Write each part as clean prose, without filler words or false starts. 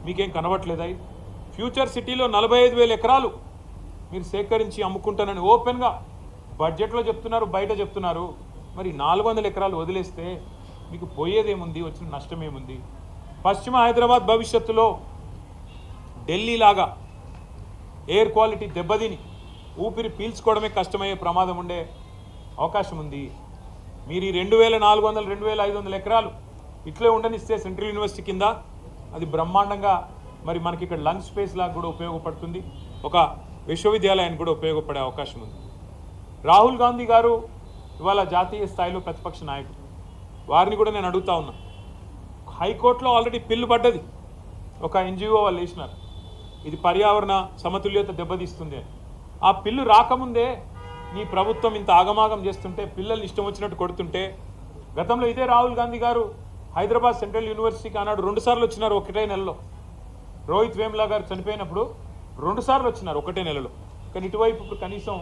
మీకేం కనబట్లేదా? ఫ్యూచర్ సిటీలో 45,000 ఎకరాలు మీరు సేకరించి అమ్ముకుంటానని ఓపెన్గా బడ్జెట్లో చెప్తున్నారు, బయట చెప్తున్నారు. మరి 400 ఎకరాలు వదిలేస్తే మీకు పోయేదేముంది, వచ్చిన నష్టమేముంది? పశ్చిమ హైదరాబాద్ భవిష్యత్తులో ఢిల్లీలాగా ఎయిర్ క్వాలిటీ దెబ్బతిని ఊపిరి పీల్చుకోవడమే కష్టమయ్యే ప్రమాదం ఉండే అవకాశం ఉంది. మీరు ఈ 2,400 2,500 ఎకరాలు ఇట్లే ఉండనిస్తే సెంట్రల్ యూనివర్సిటీ కింద అది బ్రహ్మాండంగా మరి మనకి ఇక్కడ లంగ్ స్పేస్ లాగా కూడా ఉపయోగపడుతుంది, ఒక విశ్వవిద్యాలయానికి కూడా ఉపయోగపడే అవకాశం ఉంది. రాహుల్ గాంధీ గారు ఇవాళ జాతీయ స్థాయిలో ప్రతిపక్ష నాయకుడు, వారిని కూడా నేను అడుగుతా ఉన్నా. హైకోర్టులో ఆల్రెడీ పిల్లు పడ్డది, ఒక ఎన్జిఓ వాళ్ళు వేసినారు, ఇది పర్యావరణ సమతుల్యత దెబ్బతీస్తుంది అని. ఆ పిల్లు రాకముందే నీ ప్రభుత్వం ఇంత ఆగమాగం చేస్తుంటే, పిల్లల్ని ఇష్టం వచ్చినట్టు కొడుతుంటే, గతంలో ఇదే రాహుల్ గాంధీ గారు హైదరాబాద్ సెంట్రల్ యూనివర్సిటీకి ఆనాడు 2 సార్లు వచ్చినారు ఒకటే నెలలో. రోహిత్ వేములా గారు చనిపోయినప్పుడు 2 సార్లు వచ్చినారు ఒకటే నెలలో. కానీ ఇటువైపు ఇప్పుడు కనీసం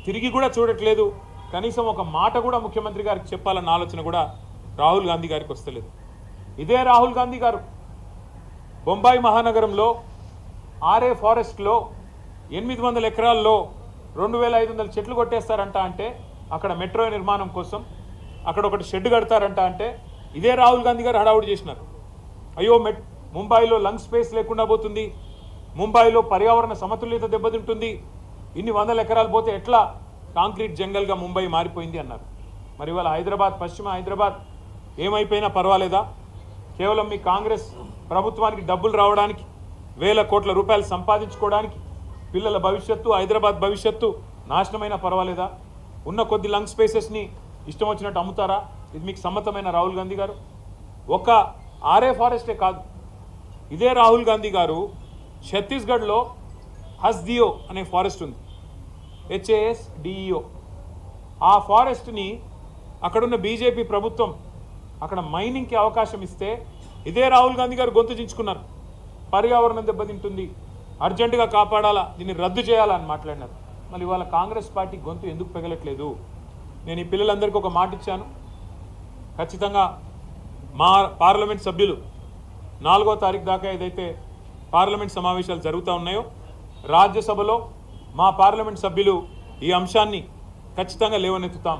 తిరిగి కూడా చూడట్లేదు, కనీసం ఒక మాట కూడా ముఖ్యమంత్రి గారికి చెప్పాలన్న ఆలోచన కూడా రాహుల్ గాంధీ గారికి వస్తలేదు. ఇదే రాహుల్ గాంధీ గారు బొంబాయి మహానగరంలో ఆర్ఏ ఫారెస్ట్లో 800 ఎకరాల్లో 2,500 చెట్లు కొట్టేస్తారంట. అంటే అక్కడ మెట్రో నిర్మాణం కోసం అక్కడ ఒకటి షెడ్ కడతారంట. అంటే ఇదే రాహుల్ గాంధీ గారు హడావుడి చేసినారు. అయ్యో ముంబైలో లంగ్ స్పేస్ లేకుండా పోతుంది, ముంబైలో పర్యావరణ సమతుల్యత దెబ్బతింటుంది, ఇన్ని 100 ఎకరాలు పోతే ఎట్లా కాంక్రీట్ జంగల్గా ముంబై మారిపోయింది అన్నారు. మరి ఇవాళ హైదరాబాద్, పశ్చిమ హైదరాబాద్ ఏమైపోయినా పర్వాలేదా? కేవలం మీ కాంగ్రెస్ ప్రభుత్వానికి డబ్బులు రావడానికి, వేల కోట్ల రూపాయలు సంపాదించుకోవడానికి, పిల్లల భవిష్యత్తు, హైదరాబాద్ భవిష్యత్తు నాశనమైనా పర్వాలేదా? ఉన్న కొద్ది లంగ్ స్పేసెస్ని ఇష్టం వచ్చినట్టు అమ్ముతారా? ఇది మీకు సమ్మతమైన రాహుల్ గాంధీ గారు? ఒక ఆర్ఏ ఫారెస్టే కాదు, ఇదే రాహుల్ గాంధీ గారు ఛత్తీస్గఢ్లో హస్దియో అనే ఫారెస్ట్ ఉంది, HASDEO. ఆ ఫారెస్ట్ని అక్కడున్న బీజేపీ ప్రభుత్వం అక్కడ మైనింగ్కి అవకాశం ఇస్తే ఇదే రాహుల్ గాంధీ గారు గొంతు చించుకున్నారు. పర్యావరణం దెబ్బతింటుంది, అర్జెంటుగా కాపాడాలా, దీన్ని రద్దు చేయాలా అని మాట్లాడినారు. మళ్ళీ ఇవాళ కాంగ్రెస్ పార్టీ గొంతు ఎందుకు పెగలట్లేదు? నేను ఈ పిల్లలందరికీ ఒక మాట ఇచ్చాను, ఖచ్చితంగా మా పార్లమెంట్ సభ్యులు 4వ తారీఖు దాకా ఏదైతే పార్లమెంట్ సమావేశాలు జరుగుతూ ఉన్నాయో, రాజ్యసభలో మా పార్లమెంట్ సభ్యులు ఈ అంశాన్ని ఖచ్చితంగా లేవనెత్తుతాం,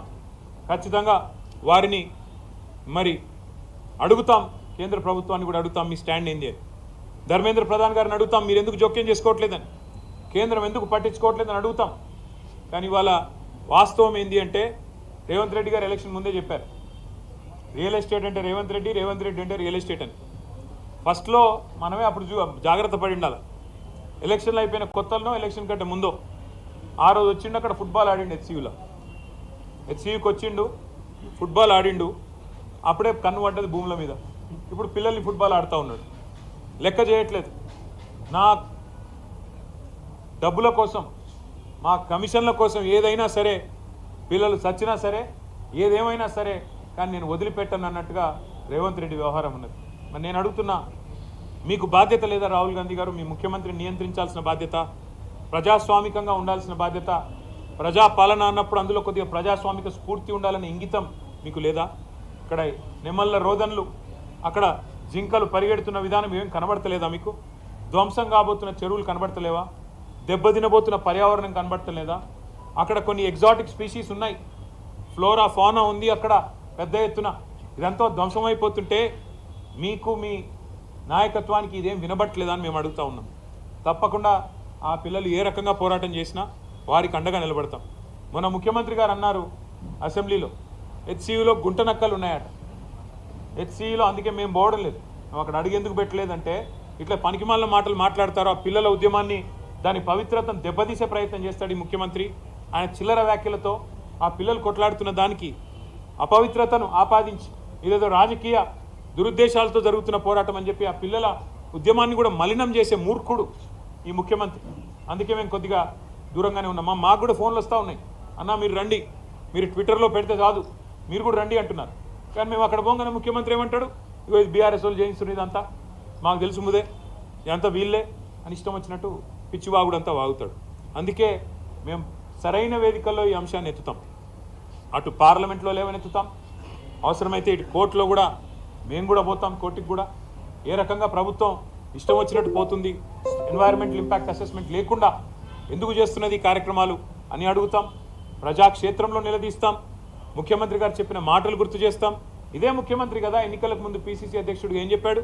ఖచ్చితంగా వారిని మరి అడుగుతాం, కేంద్ర ప్రభుత్వాన్ని కూడా అడుగుతాం, మీ స్టాండ్ ఏంది అని. ధర్మేంద్ర ప్రధాన్ గారిని అడుగుతాం, మీరు ఎందుకు జోక్యం చేసుకోవట్లేదని, కేంద్రం ఎందుకు పట్టించుకోవట్లేదని అడుగుతాం. కానీ ఇవాళ వాస్తవం ఏంది అంటే, రేవంత్ రెడ్డి గారు ఎలక్షన్ ముందే చెప్పారు, రియల్ ఎస్టేట్ అంటే రేవంత్ రెడ్డి, రేవంత్ రెడ్డి అంటే రియల్ ఎస్టేట్ అని. ఫస్ట్లో మనమే అప్పుడు జాగ్రత్త పడి ఉండాలి. ఎలక్షన్లు అయిపోయిన కొత్తలో, ఎలక్షన్ కంటే ముందో ఆ రోజు వచ్చిండు, అక్కడ ఫుట్బాల్ ఆడిండు హెచ్సియూలో. హెచ్సియూకి వచ్చిండు, ఫుట్బాల్ ఆడిండు, అప్పుడే కన్ను పడ్డది భూముల మీద. ఇప్పుడు పిల్లల్ని ఫుట్బాల్ ఆడుతూ ఉన్నాడు, లెక్క చేయట్లేదు. నా డబ్బుల కోసం, మా కమిషన్ల కోసం ఏదైనా సరే, పిల్లలు చచ్చినా సరే, ఏదేమైనా సరే, కానీ నేను వదిలిపెట్టను అన్నట్టుగా రేవంత్ రెడ్డి వ్యవహారం ఉన్నది. మరి నేను అడుగుతున్నా, మీకు బాధ్యత లేదా రాహుల్ గాంధీ గారు? మీ ముఖ్యమంత్రిని నియంత్రించాల్సిన బాధ్యత, ప్రజాస్వామికంగా ఉండాల్సిన బాధ్యత, ప్రజాపాలన అన్నప్పుడు అందులో కొద్దిగా ప్రజాస్వామిక స్ఫూర్తి ఉండాలనే ఇంగితం మీకు లేదా? ఇక్కడ నెమళ్ళ రోదన్లు, అక్కడ జింకలు పరిగెడుతున్న విధానం ఏం కనబడతలేదా మీకు? ధ్వంసం కాబోతున్న చెరువులు కనబడతలేవా? దెబ్బతినబోతున్న పర్యావరణం కనబడతలేదా? అక్కడ కొన్ని ఎగ్జాటిక్ స్పీషీస్ ఉన్నాయి, ఫ్లోరా ఫానా ఉంది అక్కడ పెద్ద ఎత్తున. ఇదంతా ధ్వంసం అయిపోతుంటే మీకు, మీ నాయకత్వానికి ఇదేం వినబట్టలేదా అని మేము అడుగుతూ ఉన్నాం. తప్పకుండా ఆ పిల్లలు ఏ రకంగా పోరాటం చేసినా వారికి అండగా నిలబడతాం. మొన్న ముఖ్యమంత్రి గారు అన్నారు అసెంబ్లీలో, హెచ్సియూలో గుంట నక్కలు ఉన్నాయట. హెచ్సియూలో అందుకే మేము పోవడం లేదు, మేము అక్కడ అడిగేందుకు పెట్టలేదంటే ఇట్లా పనికిమాలిన మాటలు మాట్లాడతారు. ఆ పిల్లల ఉద్యమాన్ని, దాని పవిత్రతను దెబ్బతీసే ప్రయత్నం చేస్తాడు ఈ ముఖ్యమంత్రి. ఆయన చిల్లర వ్యాఖ్యలతో ఆ పిల్లలు కొట్లాడుతున్న దానికి అపవిత్రతను ఆపాదించి ఇదేదో రాజకీయ దురుద్దేశాలతో జరుగుతున్న పోరాటం అని చెప్పి ఆ పిల్లల ఉద్యమాన్ని కూడా మలినం చేసే మూర్ఖుడు ఈ ముఖ్యమంత్రి. అందుకే మేము కొద్దిగా దూరంగానే ఉన్నాం. మాకు కూడా ఫోన్లు వస్తూ ఉన్నాయి, అన్న మీరు రండి, మీరు ట్విట్టర్లో పెడితే కాదు, మీరు కూడా రండి అంటున్నారు. కానీ మేము అక్కడ పోగానే ముఖ్యమంత్రి ఏమంటాడు, ఇగో ఇది బీఆర్ఎస్ వాళ్ళు చేయిస్తున్నారు, ఇదంతా మాకు తెలుసు ముదే, ఇదంతా వీళ్ళే అని ఇష్టం వచ్చినట్టు పిచ్చివాగుడంతా వాగుతాడు. అందుకే మేము సరైన వేదికల్లో ఈ అంశాన్ని ఎత్తుతాం. అటు పార్లమెంట్లో లేవనెత్తుతాం, అవసరమైతే ఇటు కోర్టులో కూడా మేము కూడా పోతాం, కోర్టుకి కూడా. ఏ రకంగా ప్రభుత్వం ఇష్టం వచ్చినట్టు పోతుంది, ఎన్వైరన్మెంటల్ ఇంపాక్ట్ అసెస్మెంట్ లేకుండా ఎందుకు చేస్తున్నది ఈ కార్యక్రమాలు అని అడుగుతాం. ప్రజాక్షేత్రంలో నిలదీస్తాం. ముఖ్యమంత్రి గారు చెప్పిన మాటలు గుర్తు చేస్తాం. ఇదే ముఖ్యమంత్రి కదా ఎన్నికలకు ముందు పిసిసి అధ్యక్షుడు ఏం చెప్పాడు?